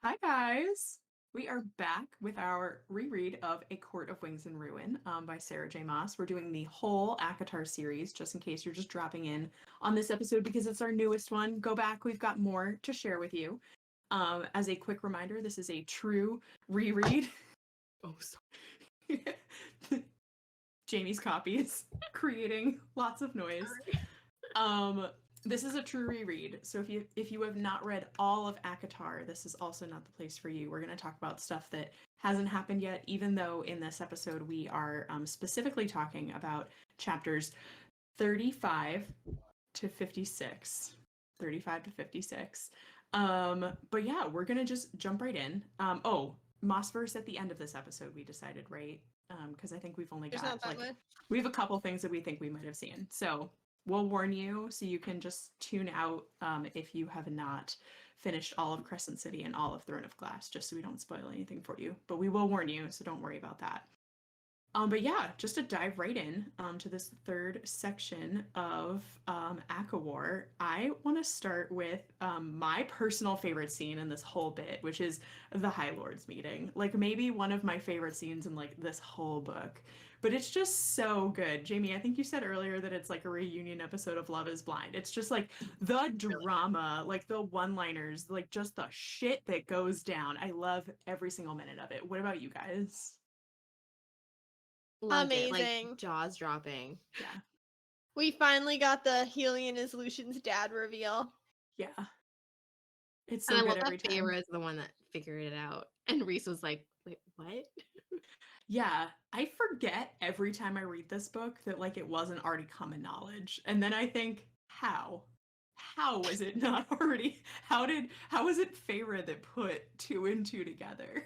Hi, guys. We are back with our reread of A Court of Wings and Ruin by Sarah J. Maas. We're doing the whole ACOTAR series, just in case you're just dropping in on this episode because it's our newest one. Go back, we've got more to share with you. As a quick reminder, this is a true reread. Oh, sorry. Jamie's copies creating lots of noise. This is a true reread, so if you have not read all of ACOTAR, this is also not the place for you. We're going to talk about stuff that hasn't happened yet, even though in this episode we are specifically talking about chapters 35 to 56. 35 to 56. But yeah, we're going to just jump right in. Maasverse at the end of this episode, we decided, right? Because I think we've only got we have a couple things that we think we might have seen. So we'll warn you so you can just tune out if you have not finished all of Crescent City and all of Throne of Glass, just so we don't spoil anything for you. But we will warn you, so don't worry about that. But yeah, just to dive right in to this third section of ACOWAR, I want to start with my personal favorite scene in this whole bit, which is the High Lords meeting. Like maybe one of my favorite scenes in like this whole book. But it's just so good. Jamie, I think you said earlier that it's like a reunion episode of Love is Blind. It's just like the drama, like the one-liners, like just the shit that goes down. I love every single minute of it. What about you guys? Loved Amazing. It. Like jaws dropping. Yeah. We finally got the Helion is Lucian's dad reveal. Yeah. It's so good every time. Feyre is the one that figured it out. And Reese was like, wait, what? Yeah. I forget every time I read this book that like it wasn't already common knowledge. And then I think, how? How was it not already? How was it Feyre that put two and two together?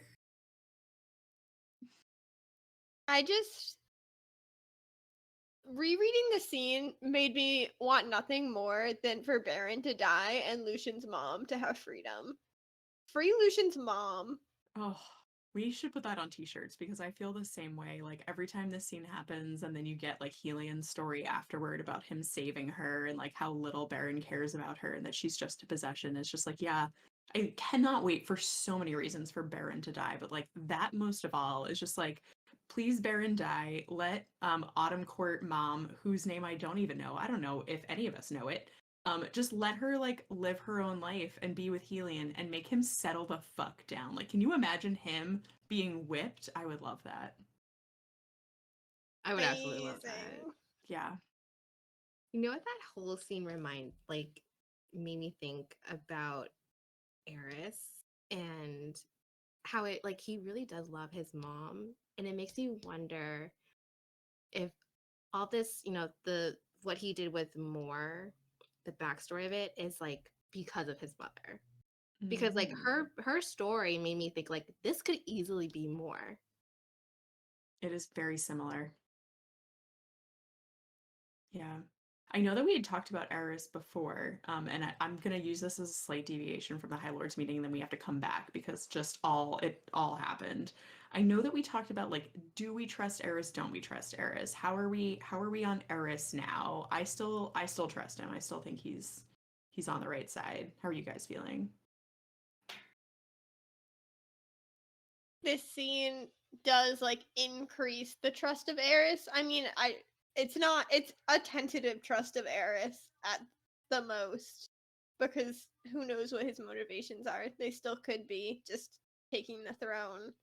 Rereading the scene made me want nothing more than for Baron to die and Lucian's mom to have freedom. Free Lucian's mom. Oh, we should put that on t-shirts because I feel the same way. Like every time this scene happens and then you get like Helion's story afterward about him saving her and like how little Baron cares about her and that she's just a possession. It's just like, yeah, I cannot wait for so many reasons for Baron to die. But like that most of all is just like, please Baron die. Let Autumn Court mom, whose name I don't even know. I don't know if any of us know it. Just let her like live her own life and be with Helion and make him settle the fuck down. Like, can you imagine him being whipped? I would love that. I would absolutely love that. Yeah. You know what that whole scene made me think about Eris and how it like he really does love his mom. And it makes me wonder if all this, what he did with Moore, the backstory of it is like because of his mother. Because like her story made me think like this could easily be Moore. It is very similar. Yeah. I know that we had talked about Eris before, and I'm going to use this as a slight deviation from the High Lords meeting, and then we have to come back because it all happened. I know that we talked about like, do we trust Eris? Don't we trust Eris? How are we on Eris now? I still trust him. I still think he's on the right side. How are you guys feeling? This scene does like increase the trust of Eris. I mean, it's a tentative trust of Eris at the most, because who knows what his motivations are. They still could be just taking the throne.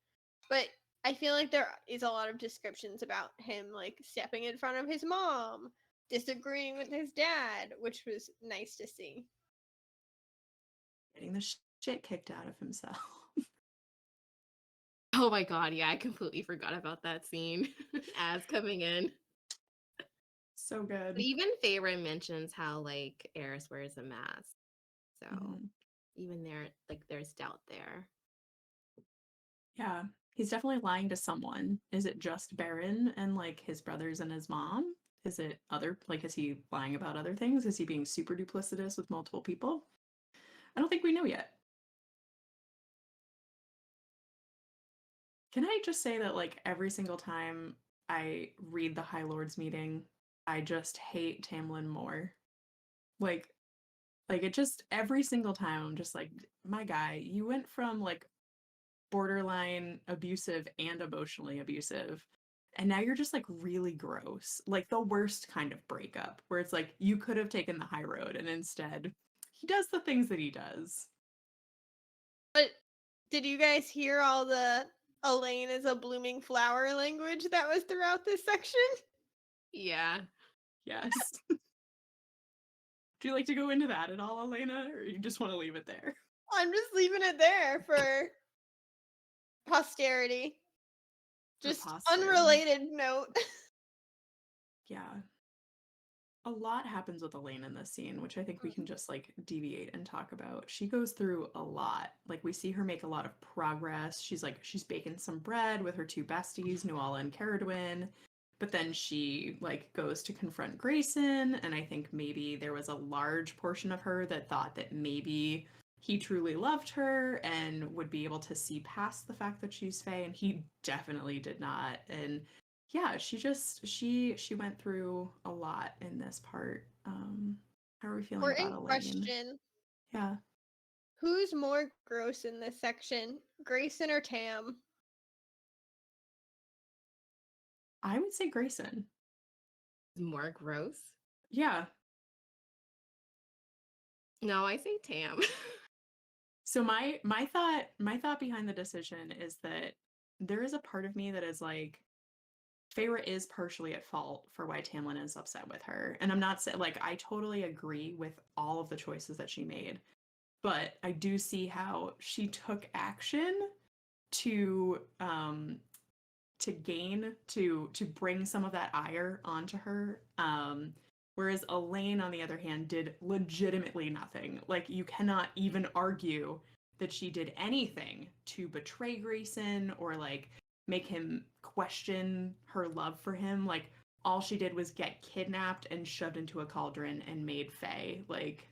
But I feel like there is a lot of descriptions about him like stepping in front of his mom, disagreeing with his dad, which was nice to see. Getting the shit kicked out of himself. Oh my god, yeah, I completely forgot about that scene. As coming in. So good. But even Feyre mentions how like Eris wears a mask. So even there, like there's doubt there. Yeah. He's definitely lying to someone. Is it just Baron and like his brothers and his mom? Is it is he lying about other things? Is he being super duplicitous with multiple people? I don't think we know yet. Can I just say that like every single time I read the High Lords meeting, I just hate Tamlin more. Like Like it just every single time I'm just like, my guy, you went from like borderline abusive and emotionally abusive, and now you're just like really gross. Like the worst kind of breakup where it's like you could have taken the high road and instead he does the things that he does. But did you guys hear all the Elaine is a blooming flower language that was throughout this section? Yeah. Yes. Do you like to go into that at all, Elena, or you just want to leave it there? I'm just leaving it there for posterity. For Just posterity. unrelated note. Yeah. A lot happens with Elaine in this scene, which I think we can just like deviate and talk about. She goes through a lot. Like we see her make a lot of progress. She's baking some bread with her two besties, Nuala and Caradwyn. But then she like goes to confront Grayson, and I think maybe there was a large portion of her that thought that maybe he truly loved her and would be able to see past the fact that she's Fae, and he definitely did not. And yeah, she went through a lot in this part. How are we feeling about Important Elaine? question. Yeah, Who's more gross in this section? Grayson or Tam? I would say Grayson. More gross? Yeah. No, I say Tam. So my thought behind the decision is that there is a part of me that is like Feyre is partially at fault for why Tamlin is upset with her. And I'm not saying like I totally agree with all of the choices that she made, but I do see how she took action to bring some of that ire onto her. Whereas Elaine, on the other hand, did legitimately nothing. Like you cannot even argue that she did anything to betray Grayson or like make him question her love for him. Like all she did was get kidnapped and shoved into a cauldron and made Fae. Like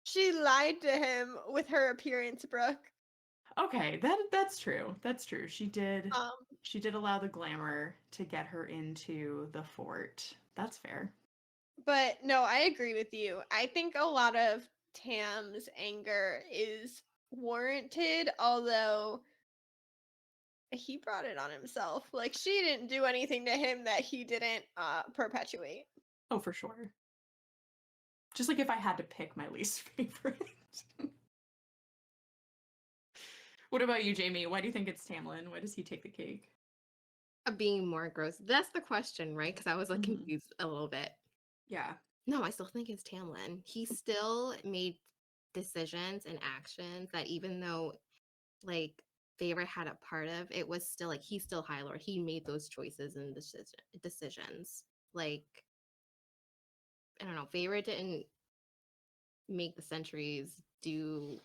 She lied to him with her appearance, Brooke. okay, that's true. That's true. Um, She did allow the glamour to get her into the fort. That's fair. but no, I agree with you. I think a lot of Tam's anger is warranted, although he brought it on himself. Like she didn't do anything to him that he didn't perpetuate. Oh, for sure. Just like if I had to pick my least favorite. What about you, Jamie? Why do you think it's Tamlin? Why does he take the cake? Being more gross. That's the question, right? Because I was like Mhm. confused a little bit. Yeah. No, I still think it's Tamlin. He still made decisions and actions that even though like Favorite had a part of, it was still like he's still High Lord. He made those choices and decisions. Like I don't know, Favorite didn't make the Sentries do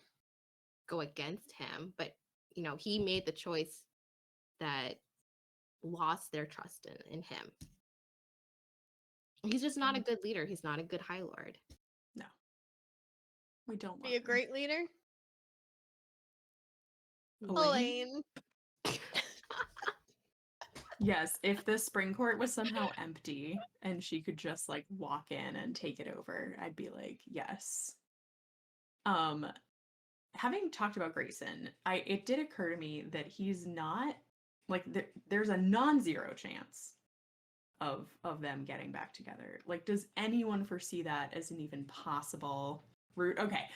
go against him, but you know, he made the choice that lost their trust in him. He's just not a good leader. He's not a good High Lord. No. We don't love Be a him. great leader. Elaine? Elaine. Yes, if the spring court was somehow empty and she could just like walk in and take it over, I'd be like, yes. Um, Having talked about Grayson, it did occur to me that he's not like there's a non-zero chance of them getting back together. Like, does anyone foresee that as an even possible route? Okay,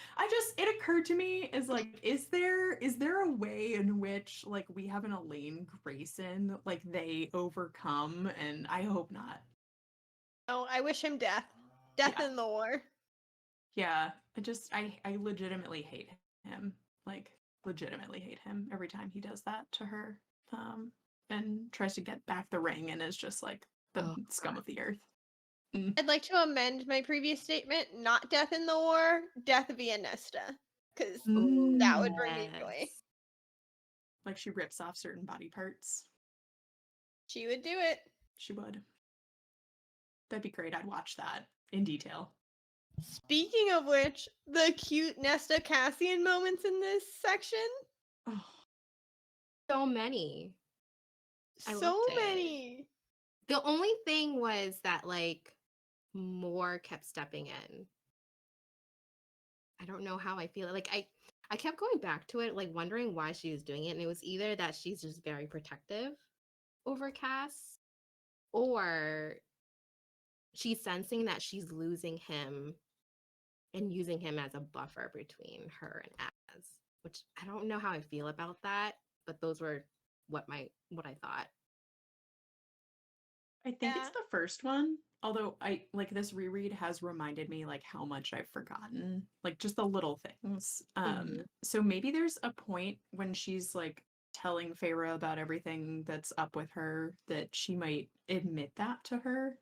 it occurred to me is like, is there a way in which like we have an Elaine Grayson like they overcome? And I hope not. Oh, I wish him death. Death Yeah, in the war. yeah. I legitimately hate him. Like legitimately hate him every time he does that to her. And tries to get back the ring and is just like the Oh scum God. of the earth. Mm. I'd like to amend my previous statement, not death in the war, death via Nesta. Because that would bring me joy. Yes. Like she rips off certain body parts. She would do it. She would. That'd be great. I'd watch that in detail. Speaking of which, the cute Nesta Cassian moments in this section, Oh, So many. I so loved it. many. The only thing was that like more kept stepping in. don't know how I feel. Like I kept going back to it, like wondering why she was doing it. And it was either that she's just very protective over Cass, or she's sensing that she's losing him and using him as a buffer between her and Az, which I don't know how I feel about that, but those were what I thought. I think Yeah. it's the first one. Although I like this reread has reminded me like how much I've forgotten, like just the little things. Mhm. So maybe there's a point when she's like telling Feyre about everything that's up with her that she might admit that to her.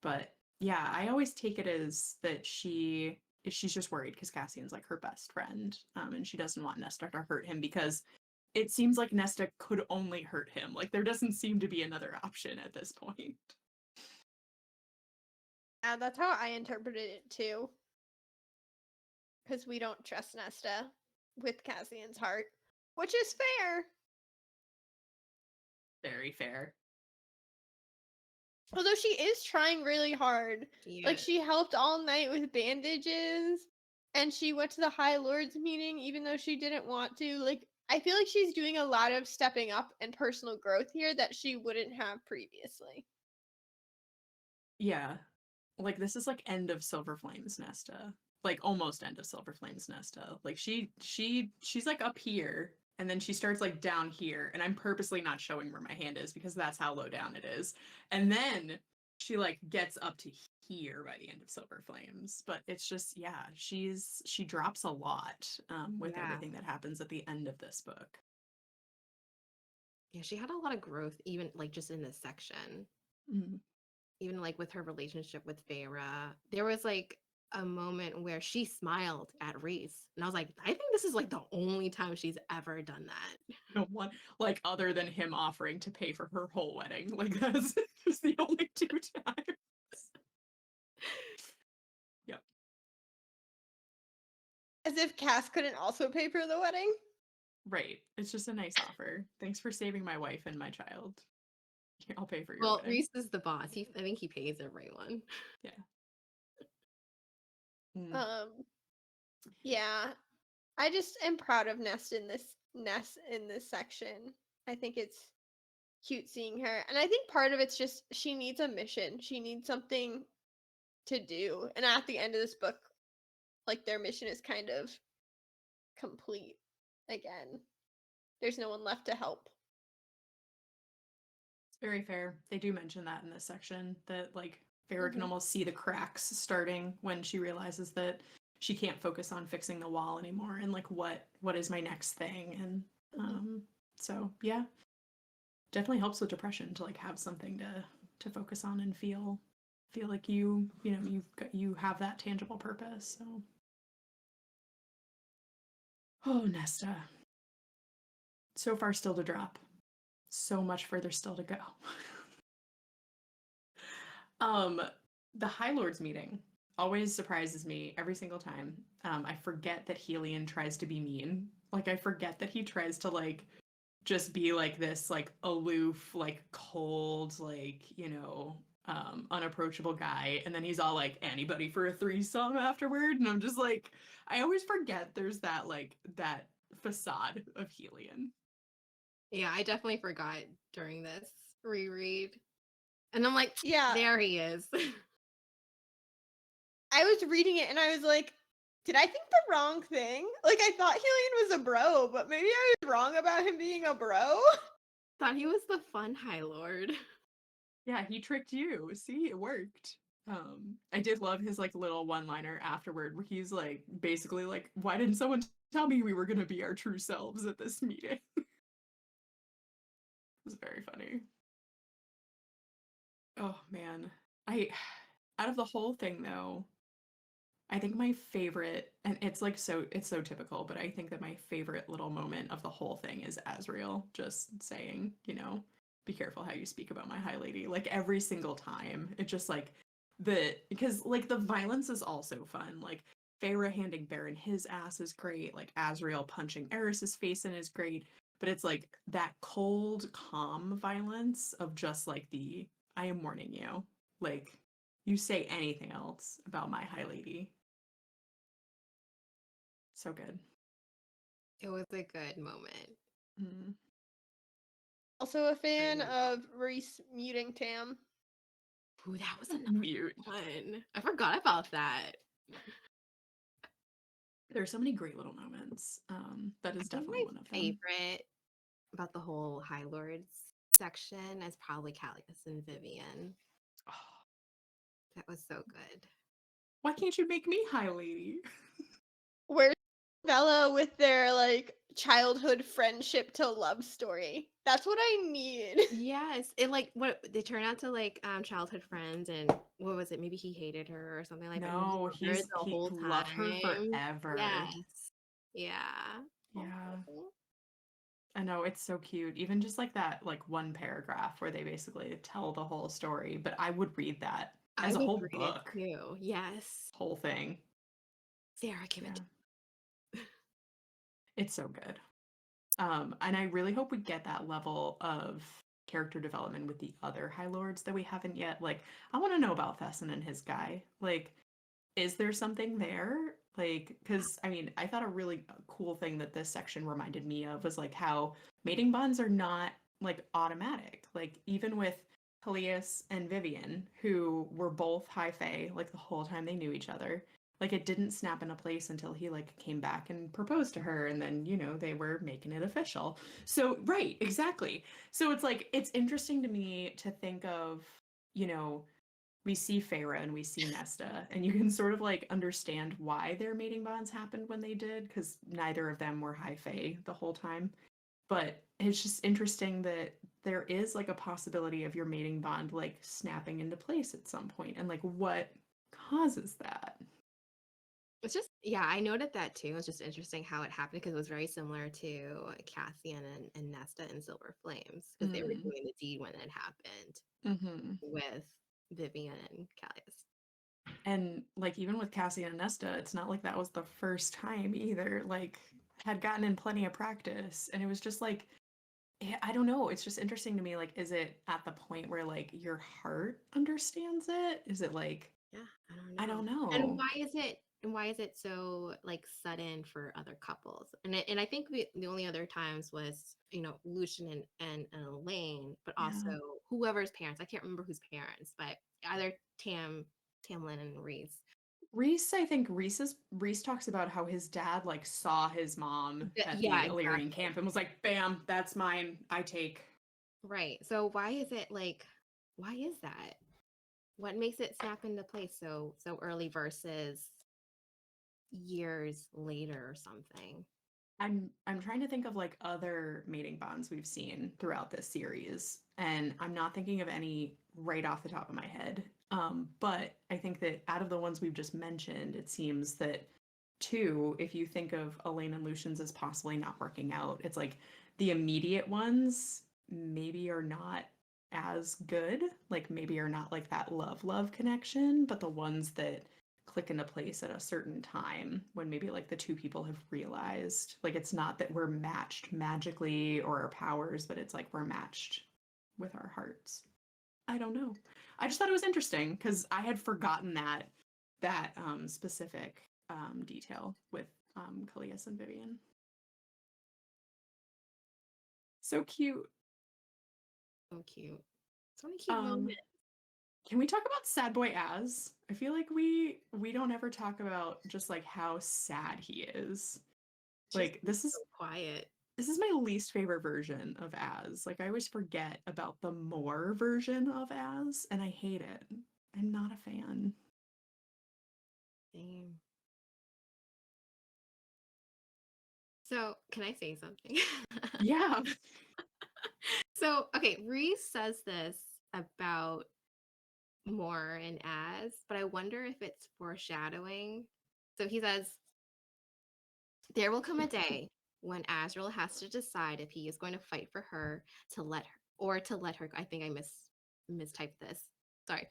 But yeah, I always take it as that she's just worried because Cassian's like her best friend, and she doesn't want Nesta to hurt him because it seems like Nesta could only hurt him. Like there doesn't seem to be another option at this point. And that's how I interpreted it too. Because we don't trust Nesta with Cassian's heart, which is fair. Very fair. Although she is trying really hard. Like, she helped all night with bandages, and she went to the High Lords meeting even though she didn't want to. Like, I feel like she's doing a lot of stepping up and personal growth here that she wouldn't have previously. Yeah. Like this is like end of Silver Flames Nesta. Like almost end of Silver Flames Nesta. Like she's like up here and then she starts like down here and I'm purposely not showing where my hand is because that's how low down it is. And then she like gets up to here by the end of Silver Flames. But it's just yeah, she drops a lot with Yeah. everything that happens at the end of this book. Yeah, she had a lot of growth, even like just in this section. Mhm. Even like with her relationship with Feyre. There was like a moment where she smiled at Reese. And I was like, I think this is like the only time she's ever done that. No one like other than him offering to pay for her whole wedding. Like that's just the only two times. Yep. As if Cass couldn't also pay for the wedding. Right. It's just a nice offer. Thanks for saving my wife and my child. Here, I'll pay for your Well, wedding. Reese is the boss. I think he pays everyone. Yeah. Mm. Yeah. I just am proud of Ness in this section. I think it's cute seeing her. And I think part of it's just she needs a mission. She needs something to do. And at the end of this book, like their mission is kind of complete again. There's no one left to help. It's very fair. They do mention that in this section that like Feyre can almost see the cracks starting when she realizes that she can't focus on fixing the wall anymore and like what is my next thing and so yeah, definitely helps with depression to like have something to focus on and feel like you know you have that tangible purpose. So oh, Nesta, so far still to drop, so much further still to go. The High Lords meeting always surprises me every single time. I forget that Helion tries to be mean. Like I forget that he tries to like just be like this like aloof, like cold, like, you know, unapproachable guy. And then he's all like, anybody for a threesome afterward? And I'm just like, I always forget there's that like that facade of Helion. Yeah, I definitely forgot during this reread. And I'm like, Yeah. there he is. I was reading it and I was like, did I think the wrong thing? Like I thought Helion was a bro, but maybe I was wrong about him being a bro. Thought he was the fun High Lord. Yeah, he tricked you. See, it worked. I did love his like little one-liner afterward where he's like basically like, why didn't someone tell me we were gonna be our true selves at this meeting? It was very funny. Oh man. Out of the whole thing though, I think my favorite, and it's like it's so typical, but I think that my favorite little moment of the whole thing is Asriel just saying, you know, be careful how you speak about my high lady. Like every single time. It just like because like the violence is also fun. Like Feyre handing Baron his ass is great. Like Asriel punching Eris's face in is great. But it's like that cold, calm violence of just like I am warning you. Like you say anything else about my high lady, So good. It was a good moment. Mm. Also a fan Great. of Reese muting Tam. Ooh, that was another Mute. one. I forgot about that. There are so many great little moments. That I is think definitely my one of them. favorite about the whole High Lords section is probably Callias and Vivian. Oh, That was so good. why can't you make me high lady? Where's Bella with their like childhood friendship to love story? That's what I need. Yes, it like what they turned out to like childhood friends, and what was it? Maybe he hated her or something like that. And No, he loved her the he whole loved her time. forever. Yes. Yeah. Yeah. Oh. I know, it's so cute. Even just like that, like one paragraph where they basically tell the whole story. But I would read that I as a would whole read it book, too. Yes. whole thing. Sarah, give it. Yeah, it's so good. And I really hope we get that level of character development with the other High Lords that we haven't yet. Like, I want to know about Thesson and his guy. Like, is there something there? Like, because I mean, I thought a really cool thing that this section reminded me of was like how mating bonds are not like automatic. Like, even with Callias and Vivian, who were both high fae like the whole time they knew each other, like it didn't snap into place until he like came back and proposed to her, and then they were making it official. So, right, exactly. So it's like it's interesting to me to think of, you know, we see Feyre and we see Nesta, and you can sort of like understand why their mating bonds happened when they did, because neither of them were high fae the whole time. But it's just interesting that there is like a possibility of your mating bond like snapping into place at some point, and like what causes that. It's just, yeah, I noted that too. It's just interesting how it happened because it was very similar to Cassian and Nesta in Silver Flames because they were Mm. doing the deed when it happened Mm-hmm. with Vivian and Callias. And like even with Cassie and Nesta, it's not like that was the first time either. Like had gotten in plenty of practice, and it was just like I don't know. It's just interesting to me. Like, is it at the point where like your heart understands it? Is it like Yeah, I I don't don't know. And know. why is it so like sudden for other couples? And I think the only other times was, Lucian and Elaine, but also Yeah. whoever's parents. I can't remember whose parents, but either Tamlin and Reese. Reese, I think Reese talks about how his dad like saw his mom at Yeah, the Illyrian exactly. camp and was like, "Bam, that's mine. I take." Right. So why is that? What makes it snap into place so early versus years later or something? I'm trying to think of like other mating bonds we've seen throughout this series, and I'm not thinking of any right off the top of my head. But I think that out of the ones we've just mentioned, it seems that two, if you think of Elaine and Lucian's as possibly not working out, it's like the immediate ones maybe are not as good, like maybe are not like that love connection, but the ones that click into place at a certain time when maybe like the two people have realized like it's not that we're matched magically or our powers, but it's like we're matched with our hearts. I don't know. I just thought it was interesting because I had forgotten that specific detail with Callias and Vivian. So cute. So cute. So many cute Um, moments. can we talk about Sad Boy Az? I feel like we don't ever talk about just like how sad he is. Just Like so quiet. this is my least favorite version of Az. Like I always forget about the more version of Az, and I hate it. I'm not a fan. Same. So can I say something? Yeah. So, okay, Reese says this about Moore and Az, but I wonder if it's foreshadowing. So he says, there will come a day when Azrael has to decide if he is going to fight for her to let her. I think I mistyped this. Sorry.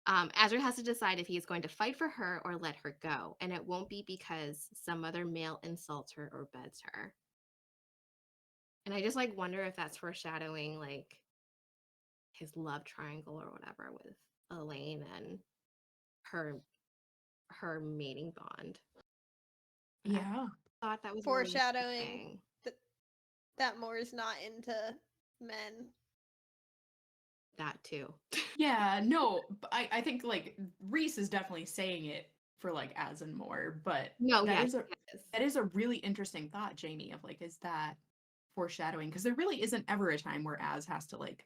Azrael has to decide if he is going to fight for her or let her go, and it won't be because some other male insults her or beds her. And I just like wonder if that's foreshadowing like his love triangle or whatever with Elaine and her her mating bond. Yeah. thought that was really foreshadowing interesting. that Moore is not into men. That too. Yeah, no, I think like Reese is definitely saying it for like as and more, but No, that yeah, is a yes. that is a really interesting thought, Jamie, of like, is that foreshadowing? Because there really isn't ever a time where Az has to like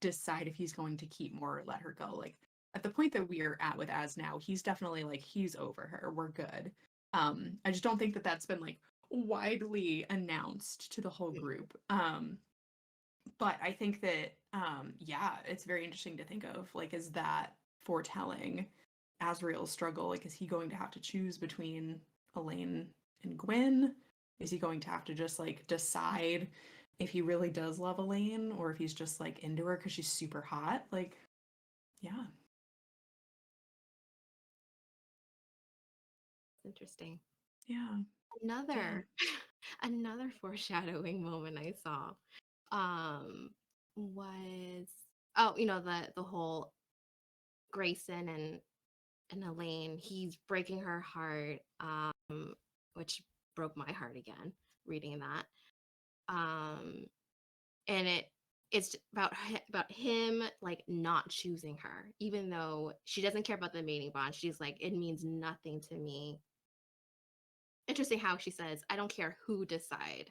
decide if he's going to keep Moore or let her go. Like at the point that we are at with Az now, he's definitely like he's over her. We're good. I just don't think that that's been like widely announced to the whole group. But I think that yeah, it's very interesting to think of like, is that foretelling Asriel's struggle? Like, is he going to have to choose between Elaine and Gwen? Is he going to have to just like decide if he really does love Elaine or if he's just like into her because she's super hot? Like, yeah. Interesting. Yeah. Another another foreshadowing moment I saw was the whole Grayson and Elaine, he's breaking her heart, which broke my heart again reading that. And it's about him like not choosing her, even though she doesn't care about the mating bond. She's like, it means nothing to me. Interesting how she says, I don't care who decide.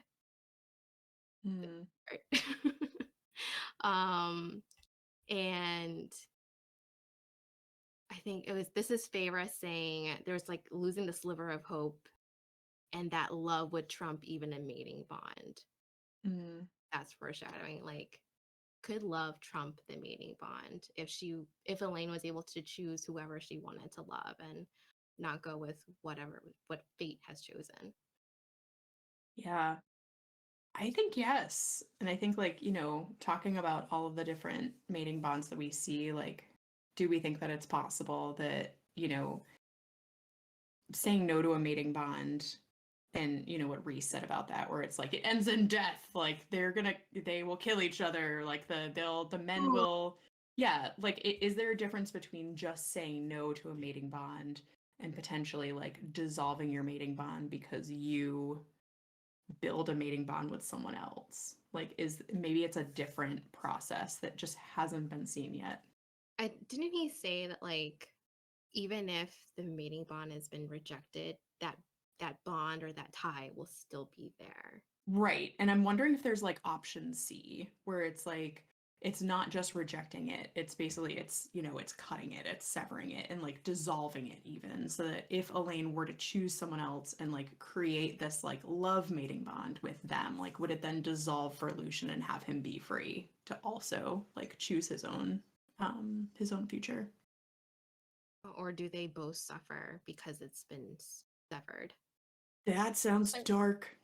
Mm. And I think this is Feyre saying there's like losing the sliver of hope and that love would trump even a mating bond. Mm. That's foreshadowing. Like, could love trump the mating bond if Elaine was able to choose whoever she wanted to love and not go with what fate has chosen? Yeah. I think yes. And I think like, talking about all of the different mating bonds that we see, like, do we think that it's possible that, saying no to a mating bond and what Reese said about that, where it's like it ends in death, like they will kill each other, like the men will, yeah, like is there a difference between just saying no to a mating bond and potentially like dissolving your mating bond because you build a mating bond with someone else? Like maybe it's a different process that just hasn't been seen yet. Didn't he say that like even if the mating bond has been rejected, that bond or that tie will still be there? Right. And I'm wondering if there's like option C where it's like it's not just rejecting it. It's basically it's cutting it, it's severing it and like dissolving it even so that if Elaine were to choose someone else and like create this like love mating bond with them, like would it then dissolve for Lucian and have him be free to also like choose his own future? Or do they both suffer because it's been severed? That sounds dark.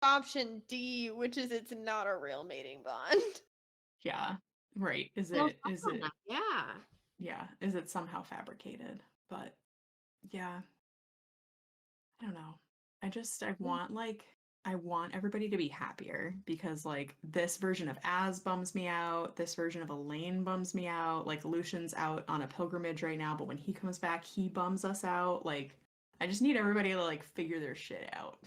Option D, which is it's not a real mating bond. Yeah. Right. Is Well, it yeah. yeah, is it somehow fabricated? But yeah, I don't know. I want everybody to be happier because like this version of Az bums me out, this version of Elaine bums me out, like Lucian's out on a pilgrimage right now, but when he comes back, he bums us out. Like I just need everybody to like figure their shit out.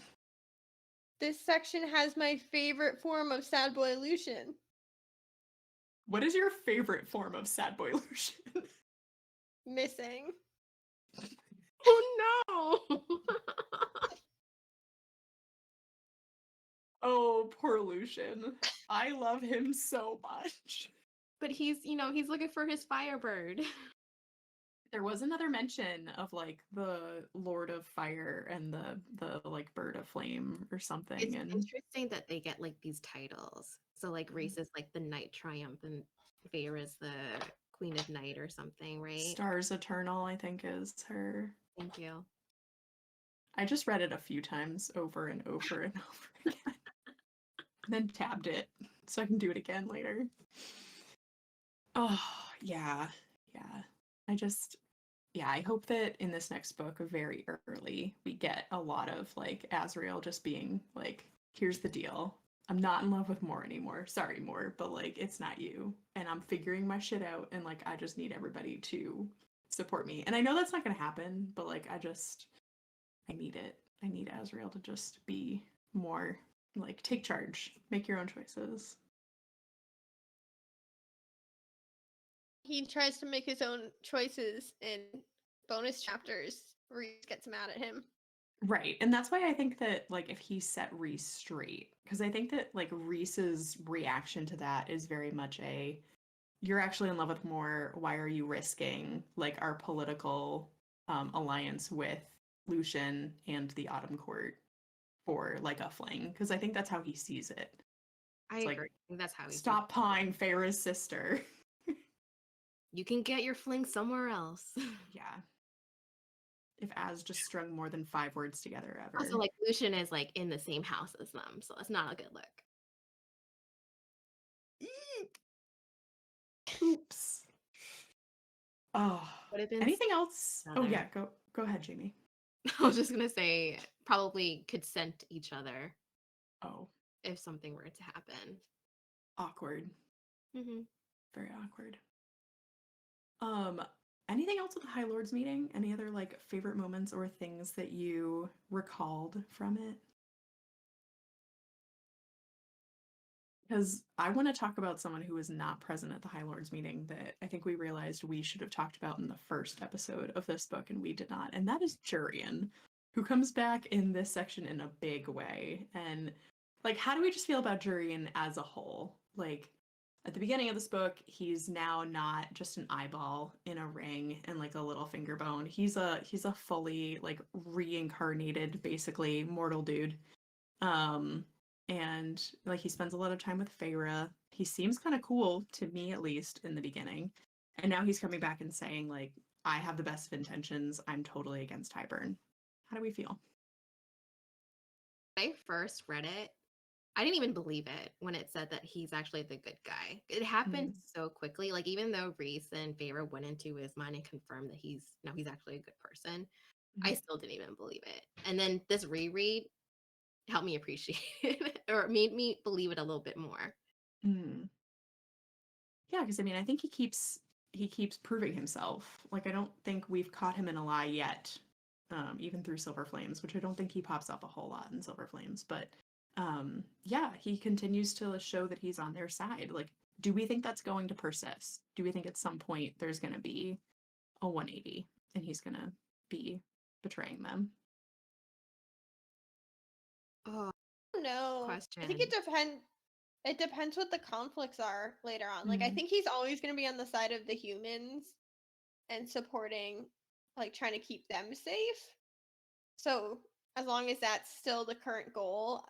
This section has my favorite form of sad boy Lucian. What is your favorite form of sad boy Lucian? Missing. Oh no. Oh, poor Lucian. I love him so much. But he's looking for his Firebird. There was another mention of like the Lord of Fire and the like Bird of Flame or something. It's And interesting that they get like these titles. So like Reese is like the Knight Triumphant, Feyre is the Queen of Night or something, right? Stars Eternal, I think, is her. Thank you. I just read it a few times over and over and over again. And then tabbed it so I can do it again later. Oh, yeah. Yeah. I hope that in this next book, very early, we get a lot of like Asriel just being like, here's the deal. I'm not in love with Moore anymore. Sorry, Moore, but like it's not you. And I'm figuring my shit out and like I just need everybody to support me. And I know that's not gonna happen, but like I I need it. I need Azriel to just be more like take charge, make your own choices. He tries to make his own choices in bonus chapters. Reese gets mad at him. Right. And that's why I think that like if he set Reese straight, because I think that like Reese's reaction to that is very much a you're actually in love with Moore. Why are you risking like our political alliance with Lucian and the Autumn Court for like a fling? Because I think that's how he sees it. I It's agree. like, I think that's how he sees stop pawing Farah's sister. it. You can get your fling somewhere else. Yeah. If Az just strung more than 5 words together ever. Also, like Lucian is like in the same house as them, so it's not a good look. Oops. Oh. Would have been Anything else? Oh another. yeah, go ahead, Jamie. I was just gonna say probably could scent each other Oh, if something were to happen. awkward. Mm-hmm. Very awkward. Anything else with the High Lords meeting? Any other like favorite moments or things that you recalled from it? Because I want to talk about someone who was not present at the High Lords meeting that I think we realized we should have talked about in the first episode of this book, and we did not. And that is Jurian, who comes back in this section in a big way. And like, how do we just feel about Jurian as a whole? Like, at the beginning of this book, he's now not just an eyeball in a ring and like a little finger bone. He's a fully like reincarnated, basically mortal dude. And like he spends a lot of time with Feyre. He seems kind of cool to me, at least in the beginning. And now he's coming back and saying like, I have the best of intentions. I'm totally against Hybern. How do we feel? When I first read it, I didn't even believe it when it said that he's actually the good guy. It happened so quickly. Like even though Reese and Feyre went into his mind and confirmed that he's actually a good person, I still didn't even believe it. And then this reread helped me appreciate it or made me believe it a little bit more. Mm. Yeah, because I mean, I think he keeps proving himself. Like I don't think we've caught him in a lie yet, even through Silver Flames, which I don't think he pops up a whole lot in Silver Flames. But yeah, he continues to show that he's on their side. Like, do we think that's going to persist? Do we think at some point there's going to be a 180 and he's going to be betraying them? Oh, No, question. I think it depends. It depends what the conflicts are later on. Like, I think he's always going to be on the side of the humans and supporting, like, trying to keep them safe. So, as long as that's still the current goal,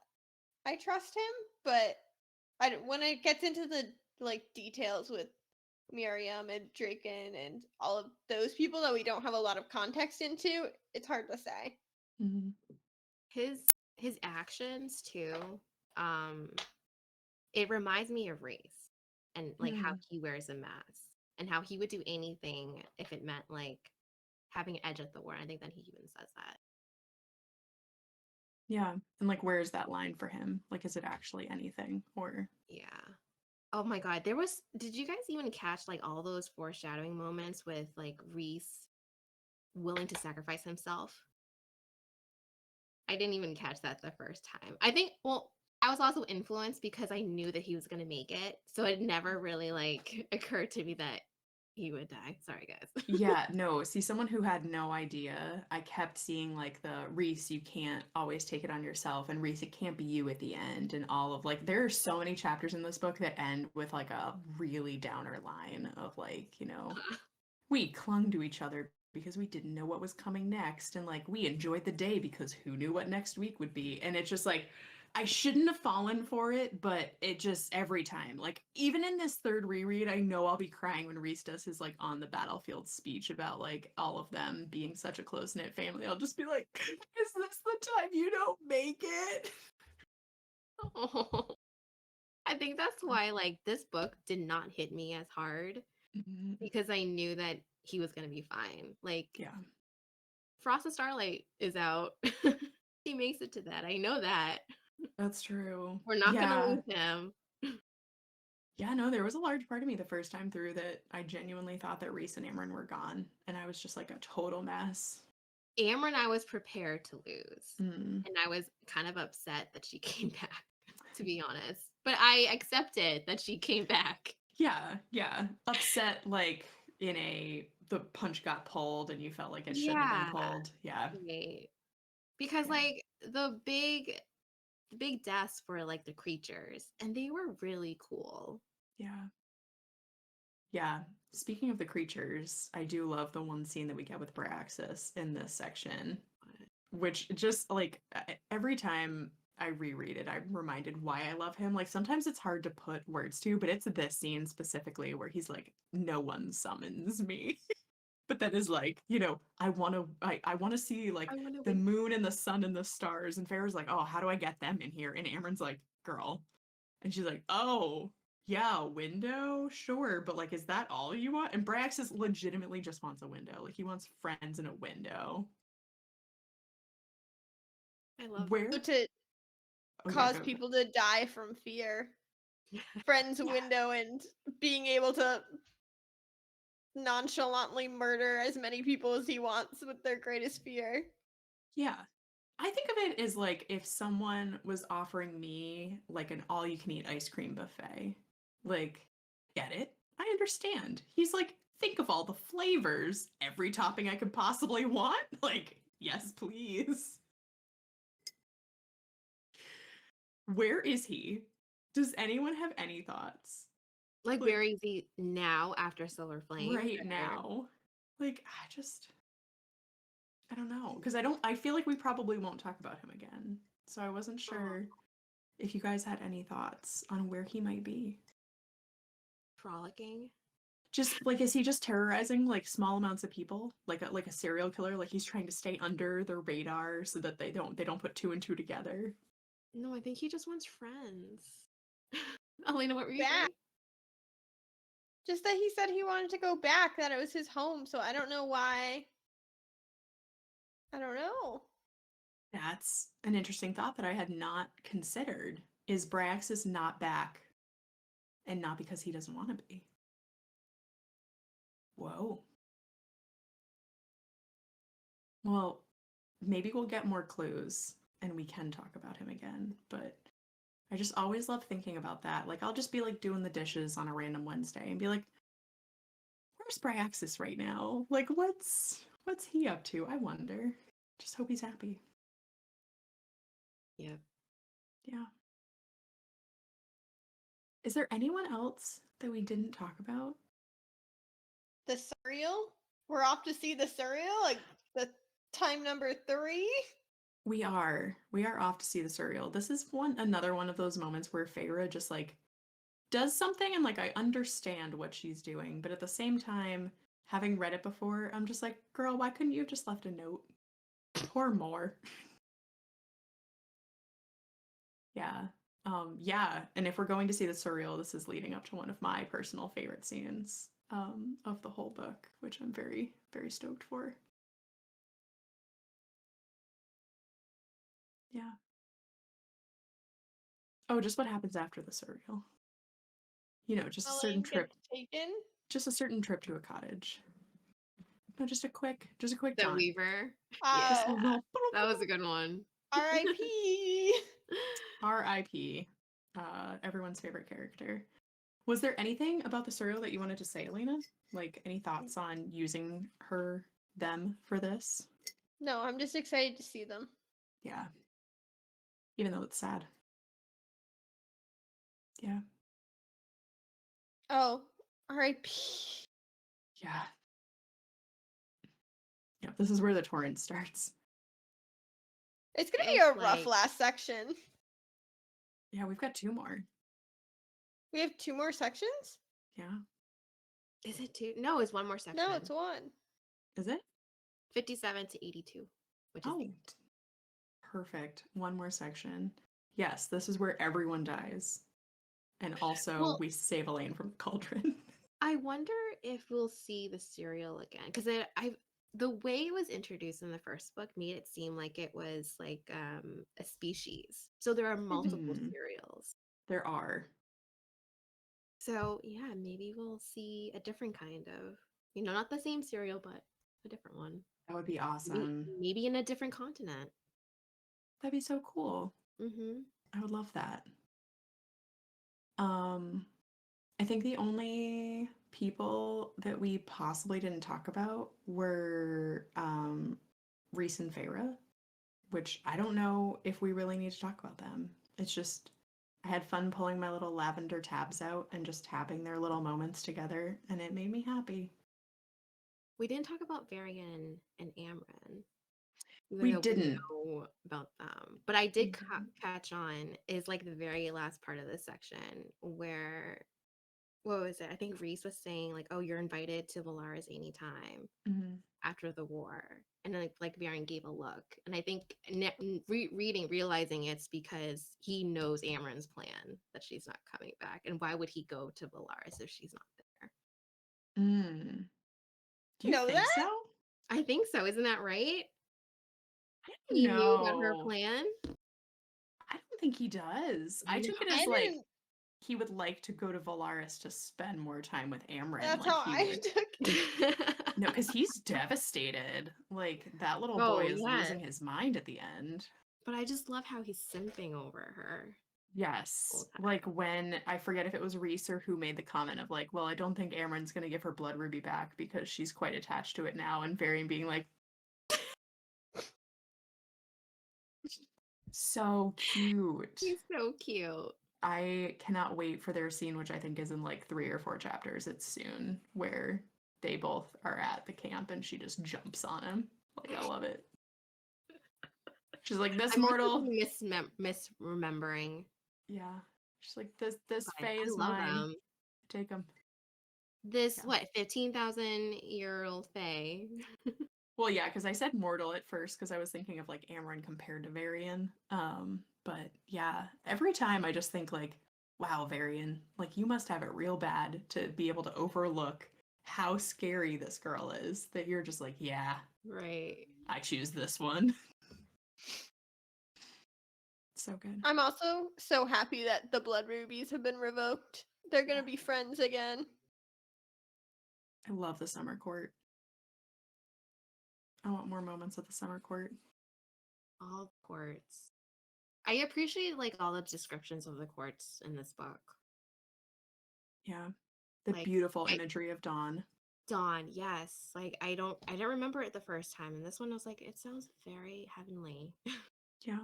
I trust him. But when it gets into the, like, details with Miriam and Draken and all of those people that we don't have a lot of context into, it's hard to say. Mm-hmm. His actions too, it reminds me of Reese and like how he wears a mask and how he would do anything if it meant like having an edge at the war. I think that he even says that. Yeah, and like, where's that line for him? Like, is it actually anything or? Yeah. Oh my God. Did you guys even catch like all those foreshadowing moments with like Reese willing to sacrifice himself? I didn't even catch that the first time. I think, well, I was also influenced because I knew that he was going to make it. So it never really like occurred to me that he would die. Sorry, guys. Yeah, no. See, someone who had no idea, I kept seeing like the Reese, you can't always take it on yourself, and Reese, it can't be you at the end, and all of like, there are so many chapters in this book that end with like a really downer line of like, we clung to each other because we didn't know what was coming next, and like, we enjoyed the day because who knew what next week would be, and it's just like, I shouldn't have fallen for it, but it just every time, like even in this third reread, I know I'll be crying when Reese does his like on the battlefield speech about like all of them being such a close knit family. I'll just be like, is this the time you don't make it? Oh, I think that's why like this book did not hit me as hard because I knew that he was going to be fine. Like, Yeah, Frost and Starlight is out. He makes it to that. I know that. that's true. We're not going to Yeah. lose him. Yeah, no, there was a large part of me the first time through that I genuinely thought that Reese and Amryn were gone, and I was just like a total mess. Amber and I was prepared to lose. Mm. And I was kind of upset that she came back, to be honest. But I accepted that she came back. Yeah, yeah. Upset like in the punch got pulled and you felt like it shouldn't have been pulled. Yeah. Right. Because Yeah. like the big deaths were like the creatures and they were really cool. Yeah. Yeah. Speaking of the creatures, I do love the one scene that we get with Braxis in this section, which just like every time I reread it, I'm reminded why I love him. Like sometimes it's hard to put words to, but it's this scene specifically where he's like, no one summons me. But that is like, I want to see like I wanna the win. moon and the sun and the stars. And Farrah's like, oh, how do I get them in here? And Amren's like, girl. And she's like, oh, yeah, a window? Sure. But like, is that all you want? And Braxis legitimately just wants a window. Like he wants friends in a window. I love Where? To Oh, yeah, cause go. people to die from fear. Friend's Yeah. window and being able to nonchalantly murder as many people as he wants with their greatest fear. Yeah. I think of it as like if someone was offering me like an all you can eat ice cream buffet. Like, get it? I understand. He's like, think of all the flavors, every topping I could possibly want. Like, yes, please. Where is he? Does anyone have any thoughts? like Like, where is he now after Silver Flame? right Or- now. Like, I don't know. Because I feel like we probably won't talk about him again. So I wasn't sure if you guys had any thoughts on where he might be. Frolicking. Just like, is he just terrorizing like small amounts of people, like a serial killer? Like he's trying to stay under the radar so that they don't put two and two together. No, I think he just wants friends. Elena, what were you Back. saying? Just that he said he wanted to go back, that it was his home, so I don't know why. I don't know. That's an interesting thought that I had not considered. Is Braxis not back, and not because he doesn't want to be? Whoa. Well, maybe we'll get more clues and we can talk about him again, but I just always love thinking about that. Like I'll just be like doing the dishes on a random Wednesday and be like, where's Bryaxis right now? Like what's he up to? I wonder. Just hope he's happy. Yeah. Yeah. Is there anyone else that we didn't talk about? The cereal? We're off to see the cereal? Like the time number 3? We are. We are off to see the surreal. This is another one of those moments where Feyre just like does something and like I understand what she's doing, but at the same time, having read it before, I'm just like, girl, why couldn't you have just left a note? Or more. Yeah. Yeah. And if we're going to see the surreal, this is leading up to one of my personal favorite scenes of the whole book, which I'm very, very stoked for. Yeah. Oh, just what happens after the surreal. Just a certain Elaine trip, gets taken. just a certain trip to a cottage. No, just a quick The jaunt. Weaver. Just a Oh, little That was a good one. R.I.P. R.I.P. Everyone's favorite character. Was there anything about the surreal that you wanted to say, Elena? Like any thoughts on using them for this? No, I'm just excited to see them. Yeah. Even though it's sad. Yeah. Oh, R.I.P. Yeah. Yeah. This is where the torrent starts. It's gonna be It's a rough like- last section. Yeah, we've got 2 more. We have 2 more sections? Yeah. Is it two? No, it's one more section. No, it's 1. Is it? 57 to 82, which is Oh. Perfect. One more section. Yes, this is where everyone dies. And also Well- we save Elaine from the cauldron. I wonder if we'll see the cereal again because the way it was introduced in the first book made it seem like it was like a species. So there are multiple Mhm. cereals. There are. So yeah, maybe we'll see a different kind of, not the same cereal, but a different one. That would be Maybe, awesome. maybe in a different continent. That'd be so cool. Mm-hmm. I would love that. I think the only people that we possibly didn't talk about were Reese and Feyre, which I don't know if we really need to talk about them. It's just I had fun pulling my little lavender tabs out and just having their little moments together, and it made me happy. We didn't talk about Varian and Amryn. Even We though didn't. know about them. But I did We didn't. catch on is like the very last part of this section where what was it? I think Reese was saying like, "Oh, you're invited to Valaris anytime Mhm. after the war," and then like Varian gave a look, and I think realizing it's because he knows Amryn's plan that she's not coming back, and why would he go to Valaris if she's not there? Mm. Do you Know think that? so? I think so. Isn't that right? I don't He knew about her know. plan. I don't think he does. I I know. took it I as like didn't. he would like to go to Valaris to spend more time with Amryn. That's Like how he I would. took it. No, because he's devastated. Like that little Oh, boy is yeah. losing his mind at the end. But I just love how he's simping over her Yes. whole Like time. when I forget if it was Reese or who made the comment of like, well, I don't think Amryn's gonna give her blood ruby back because she's quite attached to it now, and Varian being like, so cute. He's so cute. I cannot wait for their scene, which I think is in like 3 or 4 chapters. It's soon, where they both are at the camp and she just jumps on him. Like, I love it. She's like, this I'm mortal. really misremembering, Yeah. She's like, this but Fae I is love mine. them. Take him. This, Yeah. what, 15,000-year-old Fae? Well, yeah, because I said mortal at first because I was thinking of like Amryn compared to Varian. But yeah, every time I just think like, wow, Varian, like you must have it real bad to be able to overlook how scary this girl is that you're just like, yeah, Right. I choose this one. So good. I'm also so happy that the blood rubies have been revoked. They're gonna be friends again. I love the summer court. I want more moments at the summer court. All courts. I appreciate like all the descriptions of the courts in this book. Yeah. The Like beautiful imagery of Dawn. Dawn, yes. Like I don't remember it the first time, and this one I was like, it sounds very heavenly. Yeah.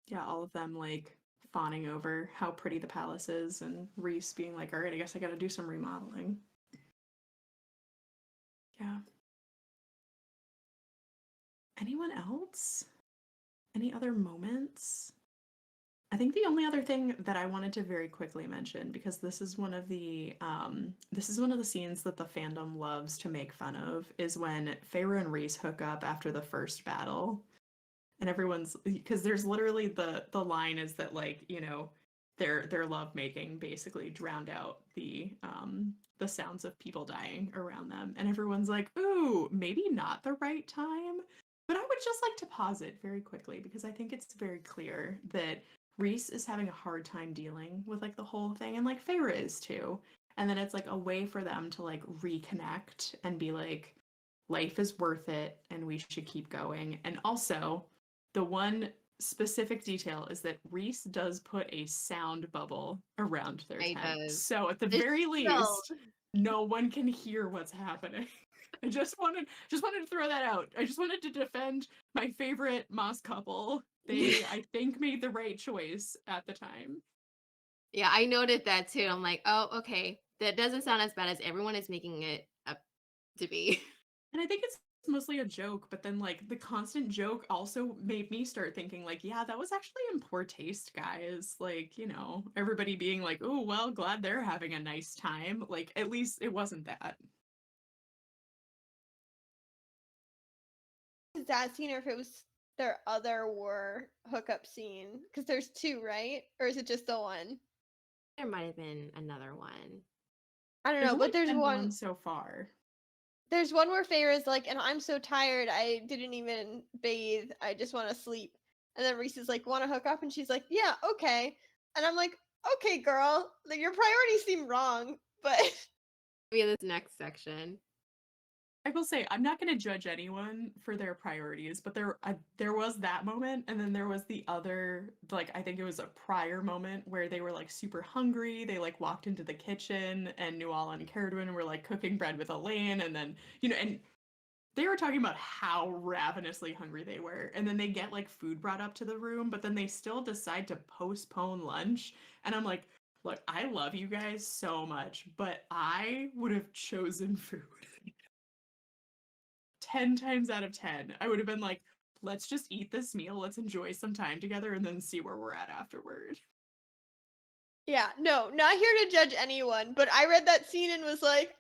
Yeah, all of them like fawning over how pretty the palace is, and Reese being like, all right, I guess I gotta do some remodeling. Yeah. Anyone else? Any other moments? I think the only other thing that I wanted to very quickly mention, because this is one of the scenes that the fandom loves to make fun of, is when Feyre and Reese hook up after the first battle. And everyone's because there's literally the line is that like, you know, their love making basically drowned out the sounds of people dying around them. And everyone's like, ooh, maybe not the right time. But I would just like to pause it very quickly because I think it's very clear that Reese is having a hard time dealing with like the whole thing, and like Feyre is too. And then it's like a way for them to like reconnect and be like, life is worth it and we should keep going. And also, the one specific detail is that Reese does put a sound bubble around their It tent. does. So at the It's very so least, no one can hear what's happening. I just wanted to throw that out. I just wanted to defend my favorite Moss couple. They, I think, made the right choice at the time. Yeah, I noted that too. I'm like, oh, okay. That doesn't sound as bad as everyone is making it up to be. And I think it's mostly a joke, but then like the constant joke also made me start thinking like, yeah, that was actually in poor taste, guys. Like, you know, everybody being like, oh, well, glad they're having a nice time. Like, at least it wasn't that. Is that scene or if it was their other war hookup scene? Because there's two, right? Or is it just the one? There might have been another one. I don't There's know, only but there's been one. one so far. There's one where Feyre's like, and I'm so tired, I didn't even bathe. I just want to sleep. And then Reese is like, want to hook up? And she's like, yeah, okay. And I'm like, okay, girl, like, your priorities seem wrong, but Maybe this next section. I will say I'm not going to judge anyone for their priorities, but there was that moment, and then there was the other, like I think it was a prior moment where they were like super hungry. They like walked into the kitchen, and Nuala and Caradwin were like cooking bread with Elaine, and then and they were talking about how ravenously hungry they were, and then they get like food brought up to the room, but then they still decide to postpone lunch, and I'm like, look, I love you guys so much, but I would have chosen food. 10 times out of 10. I would have been like, let's just eat this meal, let's enjoy some time together, and then see where we're at afterward. Yeah, no, not here to judge anyone, but I read that scene and was like,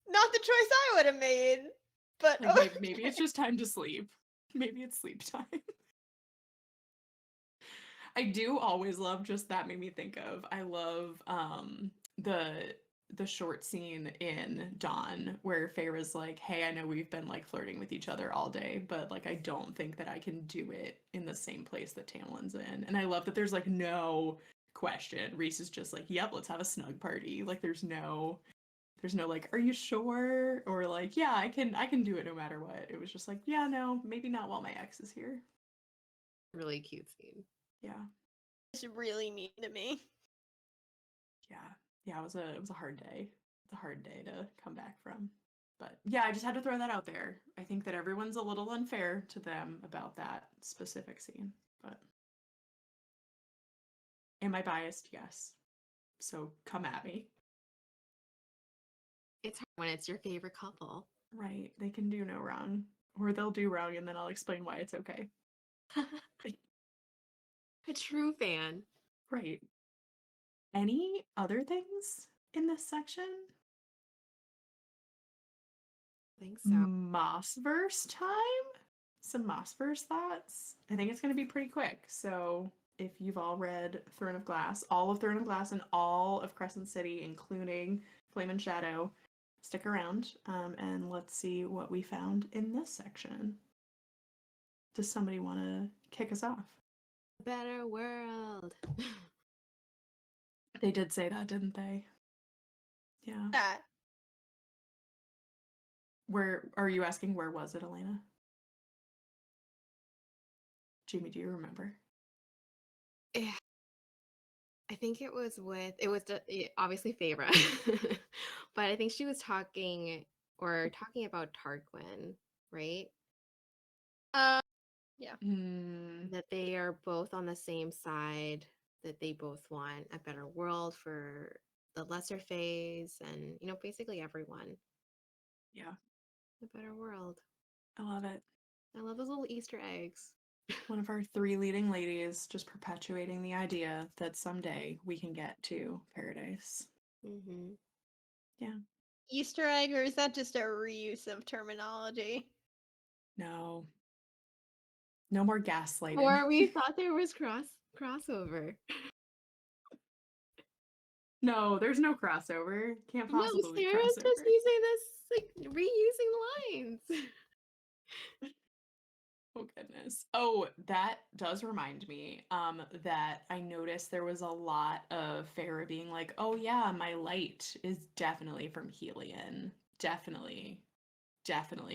not the choice I would have made. But Like maybe it's just time to sleep. Maybe it's sleep time. I do always love, just that made me think of, I love the short scene in Dawn where Feyre's like, hey, I know we've been like flirting with each other all day, but like I don't think that I can do it in the same place that Tamlin's in. And I love that there's like no question. Reese is just like, yep, let's have a snug party. Like there's no like, are you sure? Or like, yeah, I can do it no matter what. It was just like, yeah, no, maybe not while my ex is here. Really cute scene. Yeah. it's really mean to me. Yeah, it was a hard day. It's a hard day to come back from. But yeah, I just had to throw that out there. I think that everyone's a little unfair to them about that specific scene. But am I biased? Yes. So come at me. It's hard when it's your favorite couple. Right. They can do no wrong. Or they'll do wrong and then I'll explain why it's okay. A true fan. Right. Any other things in this section? I think so. Maasverse time? Some Maasverse thoughts? I think it's going to be pretty quick. So if you've all read Throne of Glass, all of Throne of Glass and all of Crescent City, including Flame and Shadow, stick around and let's see what we found in this section. Does somebody want to kick us off? Better world. They did say that, didn't they? Yeah. That Where are you asking, where was it, Elena? Jamie, do you remember? Yeah. I think it was obviously Feyre, but I think she was talking about Tarquin, right? yeah. That they are both on the same side, that they both want a better world for the lesser phase and, basically everyone. Yeah. A better world. I love it. I love those little Easter eggs. One of our three leading ladies just perpetuating the idea that someday we can get to paradise. Mm-hmm. Yeah. Easter egg, or is that just a reuse of terminology? No. No more gaslighting. Or we thought there was crossover. No, there's no crossover. Can't possibly be Sarah's crossover. just using this, like, reusing lines. Oh goodness. Oh, that does remind me that I noticed there was a lot of Feyre being like, oh yeah, my light is definitely from Helion. Definitely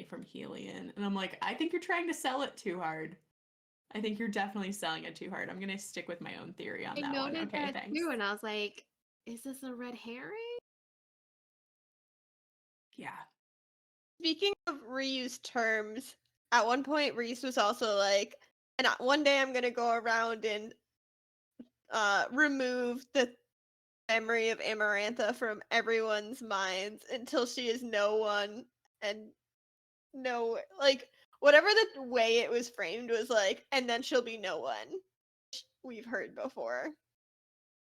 from Helion. And I'm like, I think you're trying to sell it too hard. I think you're definitely selling it too hard. I'm gonna stick with my own theory on that one. noted Okay, that thanks. too, and I was like, is this a red herring? Yeah. Speaking of reused terms, at one point Reese was also like, and one day I'm gonna go around and remove the memory of Amarantha from everyone's minds until she is no one, and no, like, whatever the way it was framed was like, and then she'll be no one. We've heard before.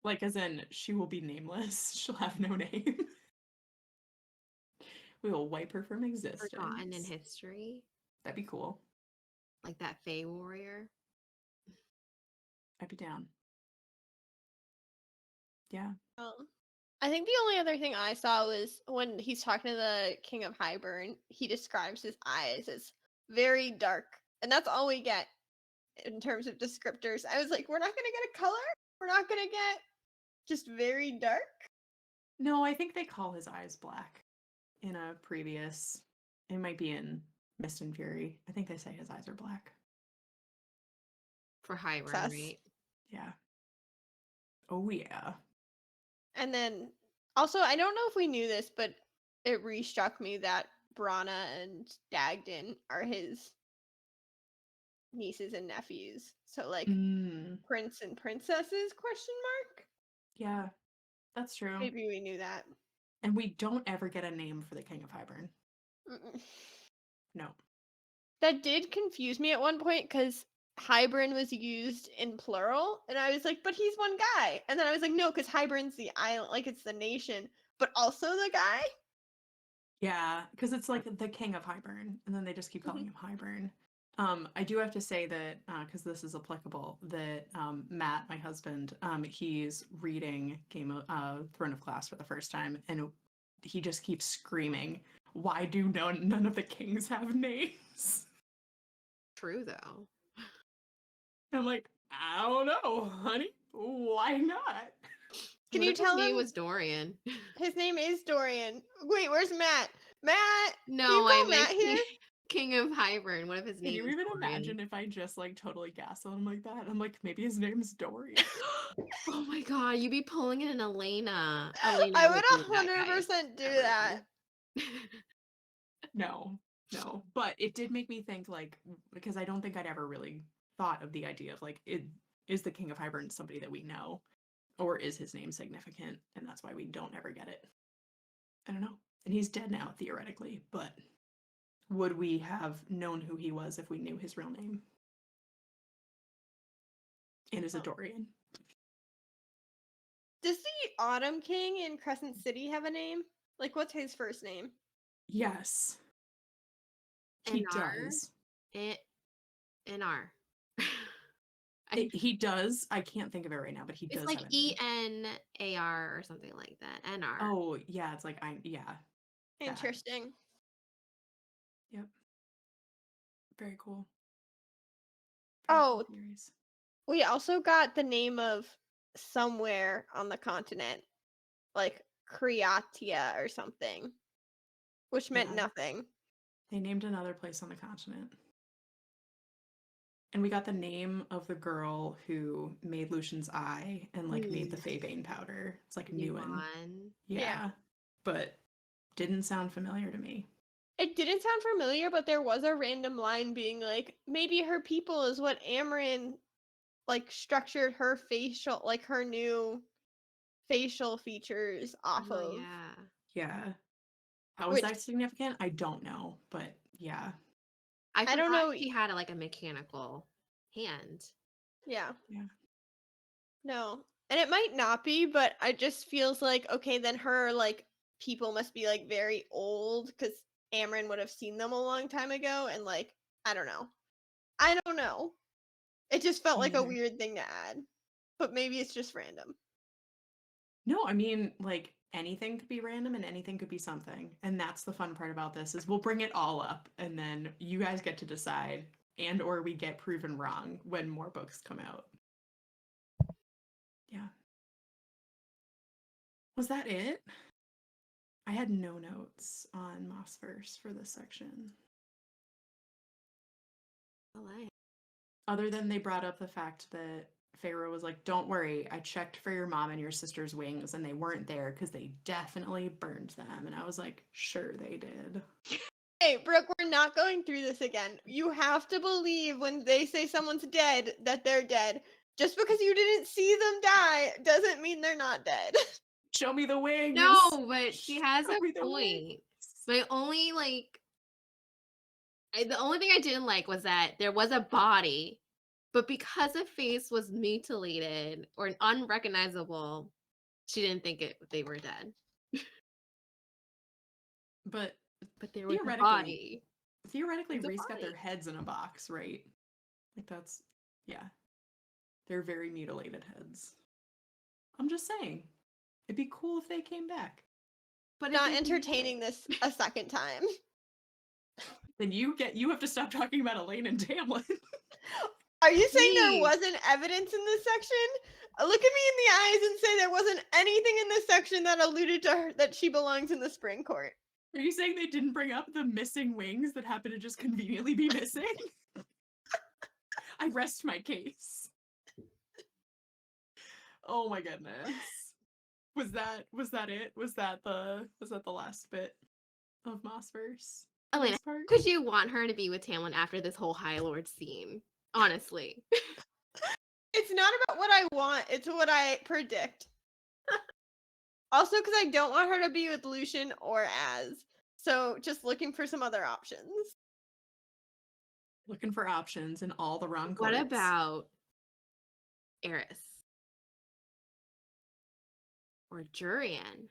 Like, as in, she will be nameless. She'll have no name. We will wipe her from existence. Forgotten in history. That'd be cool. Like that Fey warrior. I'd be down. Yeah. I think the only other thing I saw was when he's talking to the King of Highburn, he describes his eyes as very dark. And that's all we get in terms of descriptors. I was like, we're not going to get a color? We're not going to get just very dark? No, I think they call his eyes black in a previous It might be in Mist and Fury. I think they say his eyes are black. For Hybern, Sus. right? Yeah. Oh yeah. And then also, I don't know if we knew this, but it re-struck me that Brana and Dagden are his nieces and nephews. So like prince and princesses question mark? Yeah, that's true. Maybe we knew that. And we don't ever get a name for the King of Hybern. Mm-mm. No. That did confuse me at one point because Hybern was used in plural, and I was like, but he's one guy. And then I was like, no, because Hybern's the island, like it's the nation, but also the guy. Yeah, because it's like the King of Hybern, and then they just keep calling him Hybern. I do have to say that because this is applicable, that Matt, my husband, he's reading Throne of Glass for the first time, and he just keeps screaming, "Why do none of the kings have names?" True though. I'm like, I don't know, honey. Why not? Can What you if tell his name him was Dorian? his name is Dorian? Wait, where's Matt? Matt, No, can you I call Matt meant here? King of Hybern. What if his Can name you is even Dorian? imagine if I just like totally gaslit him like that? I'm like, maybe his name's Dorian. Oh my god, you'd be pulling in an Elena. I Elena would be would that guy. 100% do Never that. No, no. But it did make me think, like, because I don't think I'd ever really thought of the idea of, like, is the King of Hybern somebody that we know? Or is his name significant? And that's why we don't ever get it. I don't know. And he's dead now, theoretically, but would we have known who he was if we knew his real name? And is a Dorian. Does the Autumn King in Crescent City have a name? Like, what's his first name? Yes. He NR? does. NR. He does. I can't think of it right now, but he It's does like have a name. ENAR or something like that. NR. Oh, yeah, it's like yeah. That. Interesting. Yep. Very cool. Oh, theories. we also got the name of somewhere on the continent, like Creatia or something, which meant Yeah. nothing. They named another place on the continent. And we got the name of the girl who made Lucian's eye and like made the Fabane powder. It's like a new one. Yeah. But didn't sound familiar to me. It didn't sound familiar, but there was a random line being like, maybe her people is what Amarin like structured her facial, like her new facial features off of. Yeah. How is that significant? I don't know, but yeah. I don't know. He had like a mechanical hand. Yeah. Yeah. No. And it might not be, but it just feels like, okay, then her like people must be like very old because Amarin would have seen them a long time ago, and like, I don't know. I don't know. It just felt like a weird thing to add. But maybe it's just random. No, I mean, like anything could be random and anything could be something. And that's the fun part about this is we'll bring it all up and then you guys get to decide and or we get proven wrong when more books come out. Yeah. Was that it? I had no notes on Maasverse for this section. Other than they brought up the fact that Pharaoh was like, don't worry, I checked for your mom and your sister's wings and they weren't there because they definitely burned them. And I was like, sure they did. Hey, Brooke, we're not going through this again. You have to believe when they say someone's dead that they're dead. Just because you didn't see them die doesn't mean they're not dead. Show me the wings. No, but she has a point. My only the only thing I didn't like was that there was a body, but because a face was mutilated or unrecognizable, she didn't think they were dead. But there was a body. Theoretically, Reese got their heads in a box, right? Like that's, yeah. They're very mutilated heads. I'm just saying. It'd be cool if they came back. But not entertaining this a second time. Then you have to stop talking about Elaine and Tamlin. Are you saying there wasn't evidence in this section? Look at me in the eyes and say there wasn't anything in this section that alluded to her that she belongs in the Spring Court. Are you saying they didn't bring up the missing wings that happen to just conveniently be missing? I rest my case. Oh my goodness. Was that it? Was that the last bit of Maasverse? for Elena, this part? could you want her to be with Tamlin after this whole High Lord scene? Honestly. It's not about what I want, it's what I predict. Also, because I don't want her to be with Lucian or Az. So just looking for some other options. Looking for options in all the wrong What courts. about Eris? Or Jurian?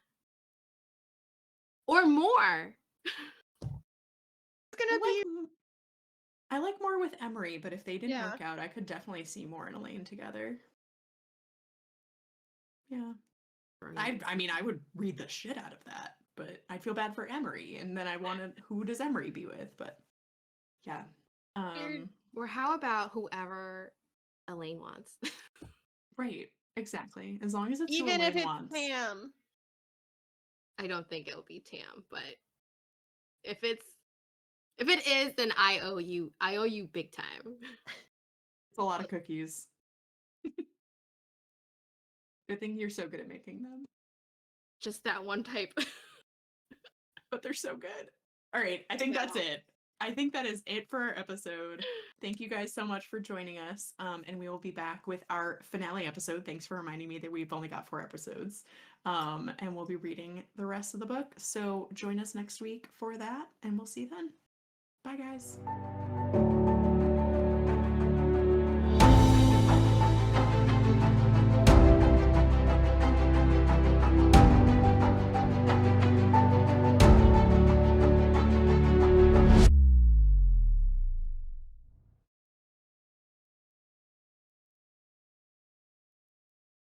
Or more? It's gonna be I like more with Emery, but if they didn't Yeah. work out, I could definitely see more and Elaine together. Yeah. I mean, I would read the shit out of that, but I'd feel bad for Emery, and then I wanted who does Emery be with? But yeah. Or how about whoever Elaine wants? Right, exactly. As long as it's even who if Elaine it's wants. Sam. I don't think it'll be Tam, but if it is, then I owe you big time. It's a lot of cookies. Good thing you're so good at making them. Just that one type. But they're so good. All right, I think that's it. I think that is it for our episode. Thank you guys so much for joining us. And we will be back with our finale episode. Thanks for reminding me that we've only got 4 episodes. And we'll be reading the rest of the book. So join us next week for that, and we'll see you then. Bye, guys.